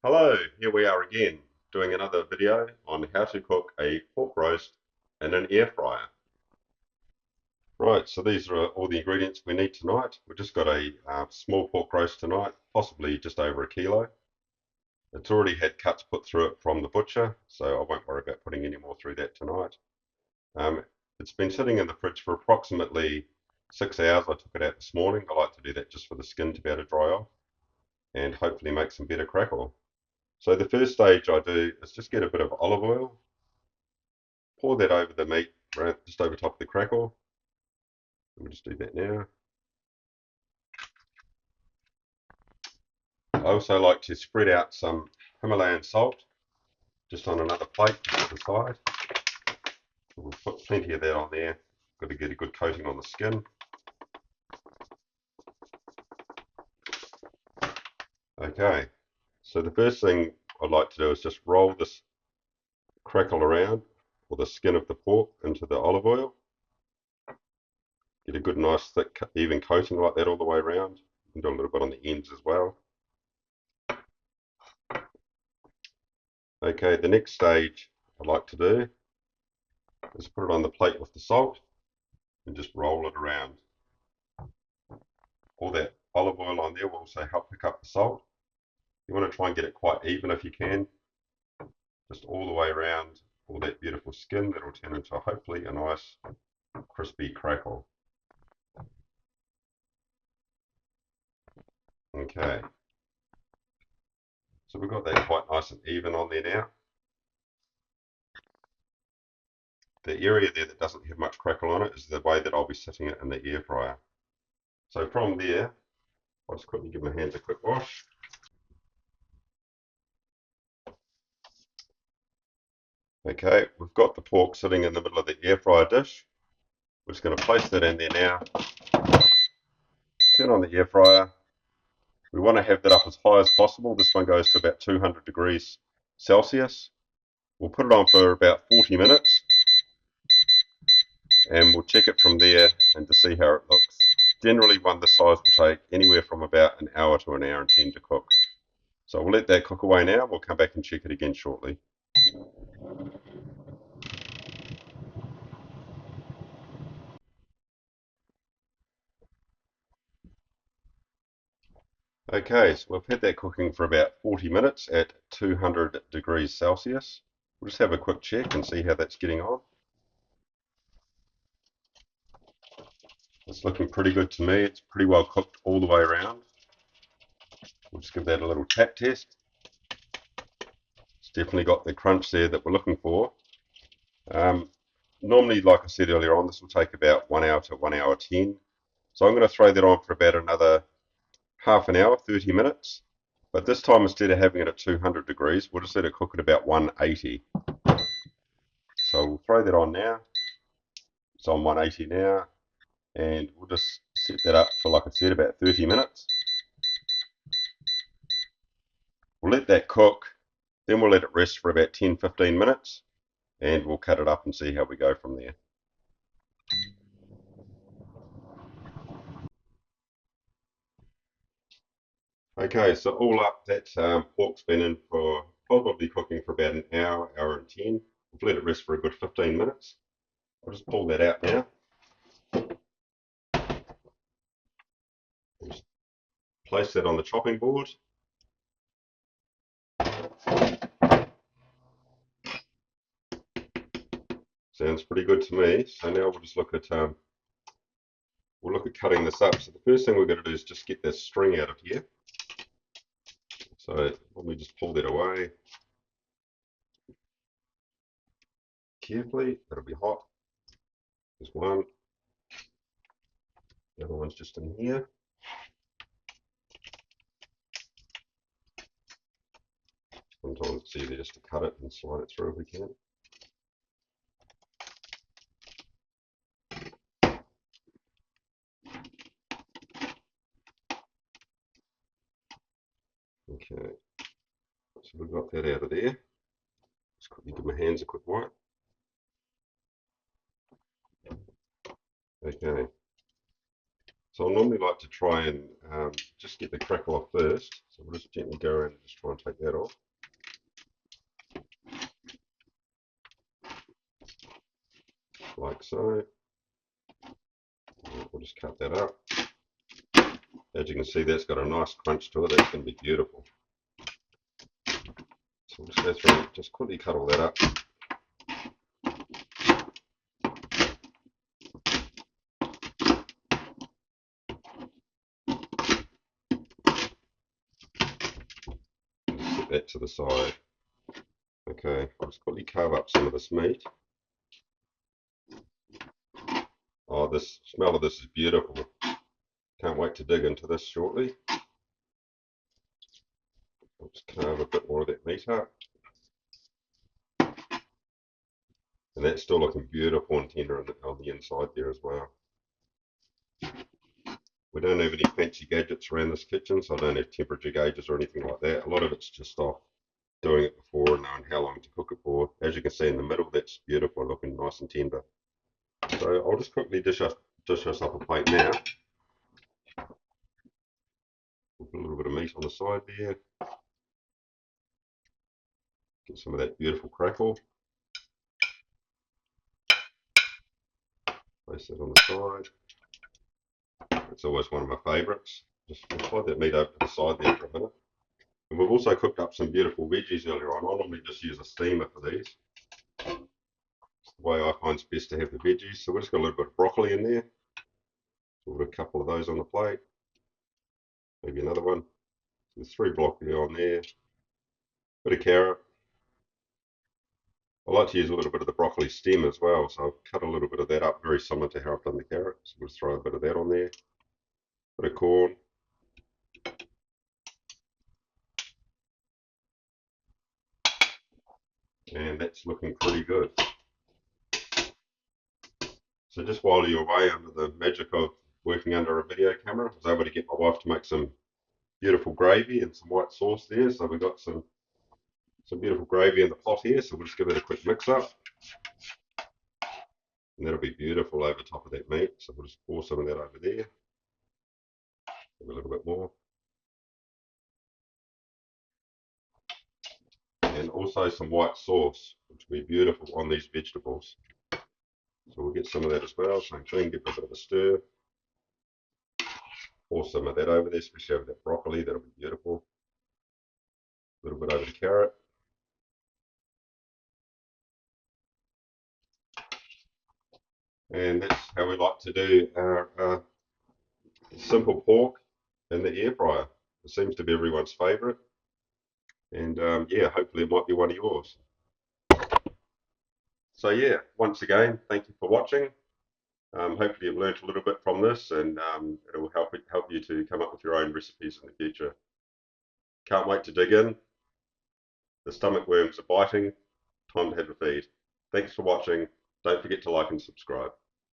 Hello, here we are again, doing another video on how to cook a pork roast in an air fryer. Right, so these are all the ingredients we need tonight. We've just got a small pork roast tonight, possibly just over a kilo. It's already had cuts put through it from the butcher, so I won't worry about putting any more through that tonight. It's been sitting in the fridge for approximately 6 hours. I took it out this morning. I like to do that just for the skin to be able to dry off and hopefully make some better crackle. So the first stage I do is just get a bit of olive oil, pour that over the meat, right, just over top of the crackle. We'll just do that now. I also like to spread out some Himalayan salt just on another plate to the side. We'll put plenty of that on there. Got to get a good coating on the skin. Okay, so the first thing I'd like to do is just roll this crackle around, or the skin of the pork, into the olive oil. Get a good, nice, thick, even coating like that all the way around. You can do a little bit on the ends as well. Okay, the next stage I like to do is put it on the plate with the salt and just roll it around. All that olive oil on there will also help pick up the salt. You want to try and get it quite even if you can, just all the way around all that beautiful skin. That will turn into hopefully a nice crispy crackle. Okay, so we've got that quite nice and even on there now. The area there that doesn't have much crackle on it is the way that I'll be sitting it in the air fryer. So from there, I'll just quickly give my hands a quick wash. Okay, we've got the pork sitting in the middle of the air fryer dish. We're just going to place that in there now. Turn on the air fryer. We want to have that up as high as possible. This one goes to about 200 degrees Celsius. We'll put it on for about 40 minutes and we'll check it from there and to see how it looks. Generally one this size will take anywhere from about an hour to an hour and 10 to cook. So we'll let that cook away now. We'll come back and check it again shortly. Okay, so we've had that cooking for about 40 minutes at 200 degrees Celsius. We'll just have a quick check and see how that's getting on. It's looking pretty good to me. It's pretty well cooked all the way around. We'll just give that a little tap test. It's definitely got the crunch there that we're looking for. Normally, like I said earlier on, this will take about 1 hour to 1 hour 10. So I'm going to throw that on for about another half an hour, 30 minutes. But this time, instead of having it at 200 degrees, we'll just let it cook at about 180. So we'll throw that on now. It's on 180 now. And we'll just set that up for, like I said, about 30 minutes. We'll let that cook. Then we'll let it rest for about 10-15 minutes. And we'll cut it up and see how we go from there. Okay, so all up, that pork's been in for probably cooking for about an hour, hour and 10. We've let it rest for a good 15 minutes. I'll just pull that out now. Just place that on the chopping board. Sounds pretty good to me. So now we'll just look at cutting this up. So the first thing we're going to do is just get this string out of here. So let me just pull that away carefully. That'll be hot. There's one. The other one's just in here. Sometimes it's easier just to cut it and slide it through if we can. Okay, so we've got that out of there. Just quickly give my hands a quick wipe. Okay, So I normally like to try and just get the crackle off first. So we'll just gently go around and just try and take that off. Like so. We'll just cut that up. As you can see, that's got a nice crunch to it. That's going to be beautiful. So we'll just go through, just quickly cut all that up. Put that to the side. Okay, I'll just quickly carve up some of this meat. Oh, the smell of this is beautiful. Can't wait to dig into this shortly. I'll just carve a bit more of that meat up. And that's still looking beautiful and tender on the inside there as well. We don't have any fancy gadgets around this kitchen, so I don't have temperature gauges or anything like that. A lot of it's just off doing it before and knowing how long to cook it for. As you can see in the middle, that's beautiful, looking nice and tender. So I'll just quickly dish us up a plate now. Put a little bit of meat on the side there. Get some of that beautiful crackle. Place that on the side. It's always one of my favourites. Just slide that meat over to the side there for a minute. And we've also cooked up some beautiful veggies earlier on. I normally just use a steamer for these. It's the way I find it's best to have the veggies. So we've just got a little bit of broccoli in there. So we'll put a couple of those on the plate. Maybe another one. So there's 3 broccoli on there. Bit of carrot. I like to use a little bit of the broccoli stem as well, so I've cut a little bit of that up, very similar to how I've done the carrot. So we'll just throw a bit of that on there. Bit of corn. And that's looking pretty good. So just while you're away, under the magic of working under a video camera, I was able to get my wife to make some beautiful gravy and some white sauce there. So we've got some beautiful gravy in the pot here. So we'll just give it a quick mix up. And that'll be beautiful over top of that meat. So we'll just pour some of that over there. Give a little bit more. And also some white sauce, which will be beautiful on these vegetables. So we'll get some of that as well. Same thing, give it a bit of a stir. Pour some of that over there, especially over that broccoli. That'll be beautiful. A little bit over the carrot. And that's how we like to do our simple pork in the air fryer. It seems to be everyone's favourite. And yeah, hopefully it might be one of yours. So yeah, once again, thank you for watching. Hopefully you've learned a little bit from this, and it will help you to come up with your own recipes in the future. Can't wait to dig in. The stomach worms are biting. Time to have a feed. Thanks for watching. Don't forget to like and subscribe.